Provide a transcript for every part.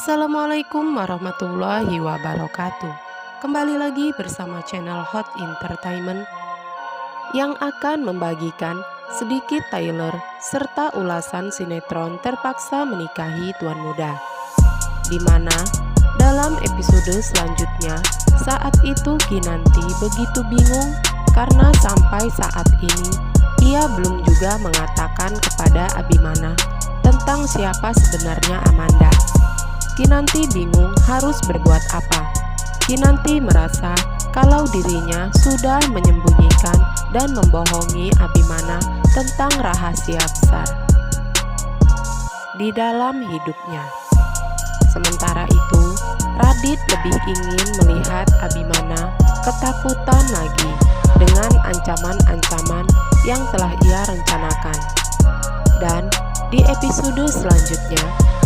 Assalamualaikum warahmatullahi wabarakatuh. Kembali lagi bersama channel Hot Entertainment yang akan membagikan sedikit trailer serta ulasan sinetron Terpaksa Menikahi Tuan Muda, di mana dalam episode selanjutnya saat itu Kinanti begitu bingung karena sampai saat ini ia belum juga mengatakan kepada Abimana tentang siapa sebenarnya Amanda. Kinanti bingung harus berbuat apa. Kinanti merasa kalau dirinya sudah menyembunyikan dan membohongi Abimana tentang rahasia besar di dalam hidupnya. Sementara itu, Radit lebih ingin melihat Abimana ketakutan lagi dengan ancaman-ancaman yang telah ia rencanakan. Dan di episode selanjutnya,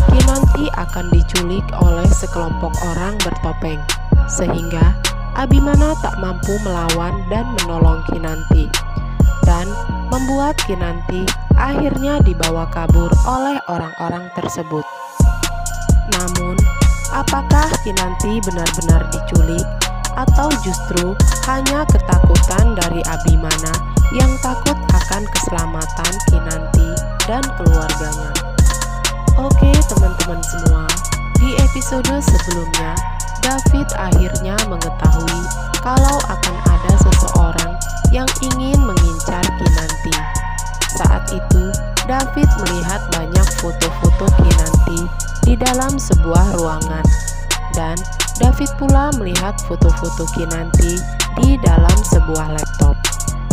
Kinanti akan diculik oleh sekelompok orang bertopeng, sehingga Abimana tak mampu melawan dan menolong Kinanti, dan membuat Kinanti akhirnya dibawa kabur oleh orang-orang tersebut. Namun, apakah Kinanti benar-benar diculik, atau justru hanya ketakutan dari Abimana yang takut akan keselamatan Kinanti dan keluarganya? Oke teman-teman semua, di episode sebelumnya David akhirnya mengetahui kalau akan ada seseorang yang ingin mengincar Kinanti. Saat itu David melihat banyak foto-foto Kinanti di dalam sebuah ruangan, dan David pula melihat foto-foto Kinanti di dalam sebuah laptop.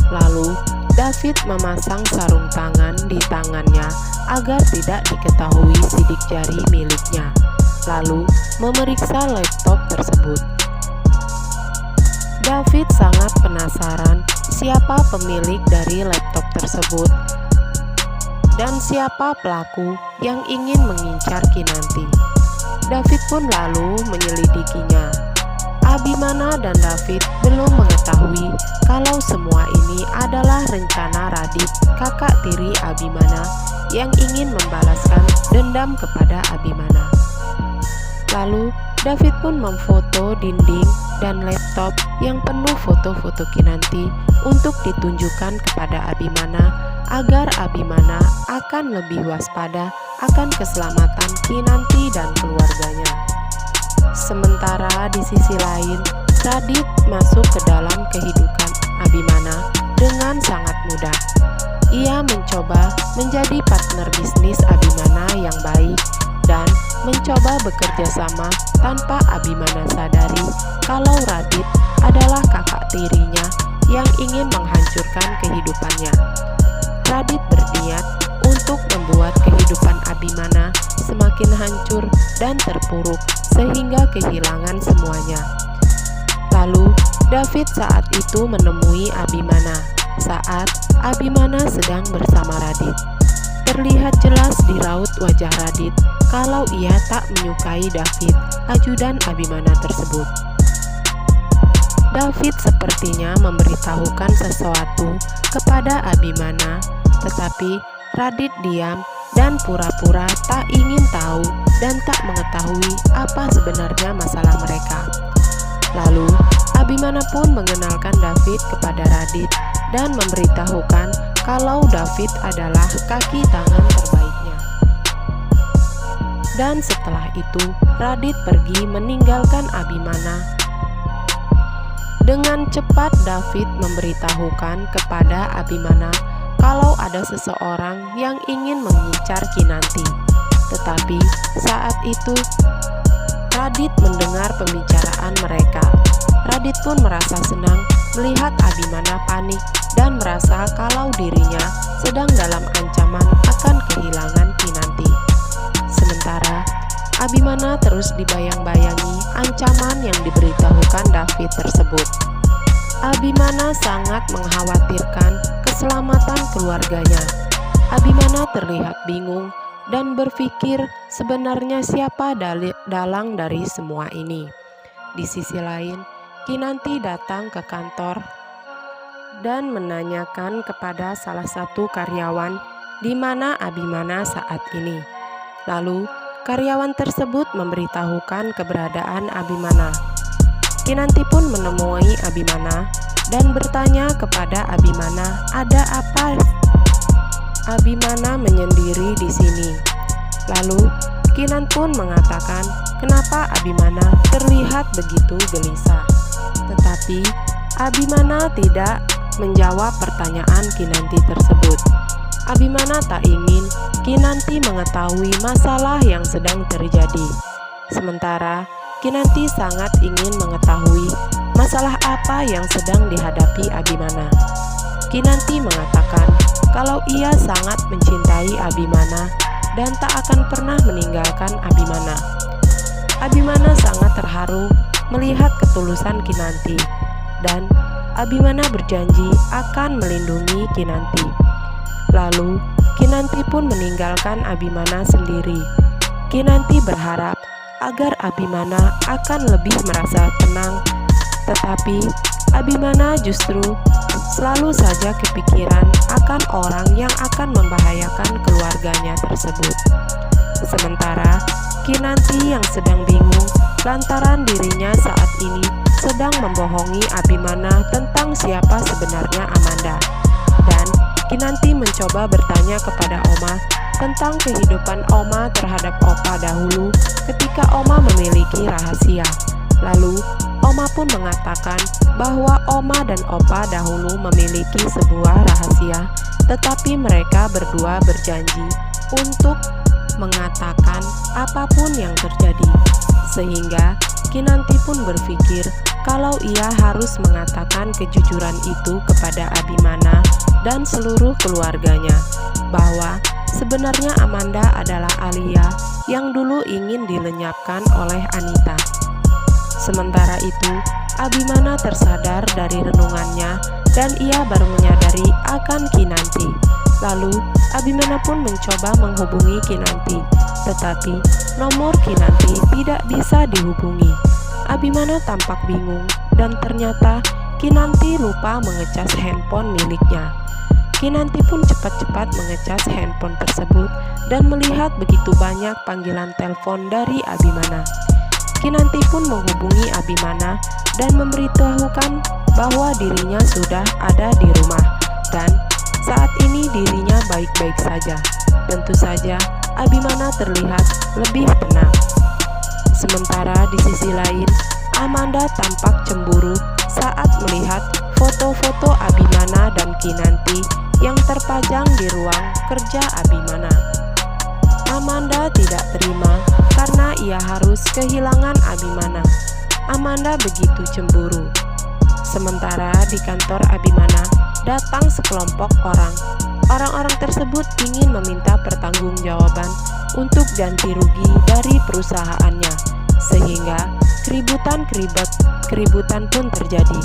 Lalu David memasang sarung tangan di tangannya agar tidak diketahui sidik jari miliknya, lalu memeriksa laptop tersebut. David sangat penasaran siapa pemilik dari laptop tersebut dan siapa pelaku yang ingin mengincar Kinanti. David pun lalu menyelidikinya. Abimana dan David belum mengetahui kalau semua ini adalah rencana Radit, kakak tiri Abimana, yang ingin membalaskan dendam kepada Abimana. Lalu David pun memfoto dinding dan laptop yang penuh foto-foto Kinanti untuk ditunjukkan kepada Abimana agar Abimana akan lebih waspada akan keselamatan Kinanti dan keluarganya. Sementara di sisi lain, Radit masuk ke dalam kehidupan Abimana dengan sangat mudah. Ia mencoba menjadi partner bisnis Abimana yang baik dan mencoba bekerja sama tanpa Abimana sadari kalau Radit adalah kakak tirinya yang ingin menghancurkan kehidupannya. Radit berniat untuk membuat kehidupan Abimana semakin hancur dan terpuruk sehingga kehilangan semuanya. Lalu David saat itu menemui Abimana saat Abimana sedang bersama Radit. Terlihat jelas di raut wajah Radit kalau ia tak menyukai David, ajudan Abimana tersebut. David sepertinya memberitahukan sesuatu kepada Abimana, tetapi Radit diam dan pura-pura tak ingin tahu dan tak mengetahui apa sebenarnya masalah mereka. Lalu Abimana pun mengenalkan David kepada Radit dan memberitahukan kalau David adalah kaki tangan terbaiknya. Dan setelah itu Radit pergi meninggalkan Abimana. Dengan cepat David memberitahukan kepada Abimana kalau ada seseorang yang ingin mengincar Kinanti. Tetapi saat itu Radit mendengar pembicaraan mereka. Radit pun merasa senang melihat Abimana panik dan merasa kalau dirinya sedang dalam ancaman akan kehilangan Kinanti. Sementara Abimana terus dibayang-bayangi ancaman yang diberitahukan David tersebut. Abimana sangat mengkhawatirkan keselamatan keluarganya. Abimana terlihat bingung dan berpikir sebenarnya siapa dalang dari semua ini. Di sisi lain, Kinanti datang ke kantor dan menanyakan kepada salah satu karyawan di mana Abimana saat ini. Lalu karyawan tersebut memberitahukan keberadaan Abimana. Kinanti pun menemui Abimana dan bertanya kepada Abimana, "Ada apa?" Abimana menyendiri di sini. Lalu Kinan pun mengatakan, "Kenapa Abimana terlihat begitu gelisah?" Tetapi Abimana tidak menjawab pertanyaan Kinanti tersebut. Abimana tak ingin Kinanti mengetahui masalah yang sedang terjadi. Sementara Kinanti sangat ingin mengetahui masalah apa yang sedang dihadapi Abimana. Kinanti mengatakan kalau ia sangat mencintai Abimana dan tak akan pernah meninggalkan Abimana. Abimana sangat terharu melihat ketulusan Kinanti, dan Abimana berjanji akan melindungi Kinanti. Lalu Kinanti pun meninggalkan Abimana sendiri. Kinanti berharap agar Abimana akan lebih merasa tenang, tetapi Abimana justru selalu saja kepikiran akan orang yang akan membahayakan keluarganya tersebut. Sementara Kinanti yang sedang bingung lantaran dirinya saat ini sedang membohongi Abimana tentang siapa sebenarnya Amanda. Dan Kinanti mencoba bertanya kepada Oma tentang kehidupan Oma terhadap Opa dahulu ketika Oma memiliki rahasia. Lalu Oma pun mengatakan bahwa Oma dan Opa dahulu memiliki sebuah rahasia, tetapi mereka berdua berjanji untuk mengatakan apapun yang terjadi. Sehingga Kinanti pun berpikir kalau ia harus mengatakan kejujuran itu kepada Abimana dan seluruh keluarganya, bahwa sebenarnya Amanda adalah Alia yang dulu ingin dilenyapkan oleh Anita. Sementara itu, Abimana tersadar dari renungannya dan ia baru menyadari akan Kinanti. Lalu, Abimana pun mencoba menghubungi Kinanti, tetapi nomor Kinanti tidak bisa dihubungi. Abimana tampak bingung dan ternyata Kinanti lupa mengecas handphone miliknya. Kinanti pun cepat-cepat mengecas handphone tersebut dan melihat begitu banyak panggilan telepon dari Abimana. Kinanti pun menghubungi Abimana dan memberitahukan bahwa dirinya sudah ada di rumah dan saat ini dirinya baik-baik saja. Tentu saja Abimana terlihat lebih tenang. Sementara di sisi lain, Amanda tampak cemburu saat melihat foto-foto Abimana dan Kinanti yang terpajang di ruang kerja Abimana. Amanda tidak terima karena ia harus kehilangan Abimana. Amanda begitu cemburu. Sementara di kantor Abimana datang sekelompok orang. Orang-orang tersebut ingin meminta pertanggungjawaban untuk ganti rugi dari perusahaannya, sehingga keributan pun terjadi.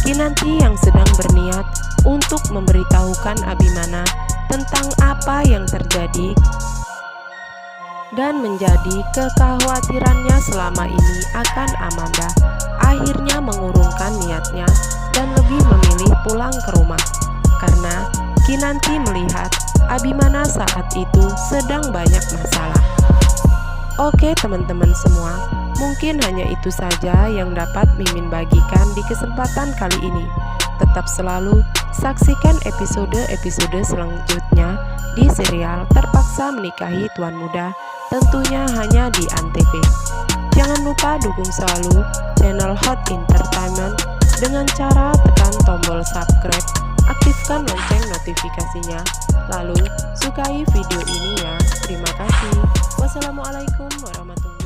Kinanti yang sedang berniat untuk memberitahukan Abimana tentang apa yang terjadi dan menjadi kekhawatirannya selama ini akan Amanda, akhirnya mengurungkan niatnya dan lebih memilih pulang ke rumah karena Kinanti melihat Abimana saat itu sedang banyak masalah. Oke teman-teman semua, mungkin hanya itu saja yang dapat Mimin bagikan di kesempatan kali ini. Tetap selalu saksikan episode-episode selanjutnya di serial Terpaksa Menikahi Tuan Muda, tentunya hanya di Antv. Jangan lupa dukung selalu channel Hot Entertainment dengan cara tekan tombol subscribe, aktifkan lonceng notifikasinya, lalu sukai video ini ya. Terima kasih. Wassalamualaikum warahmatullahi wabarakatuh.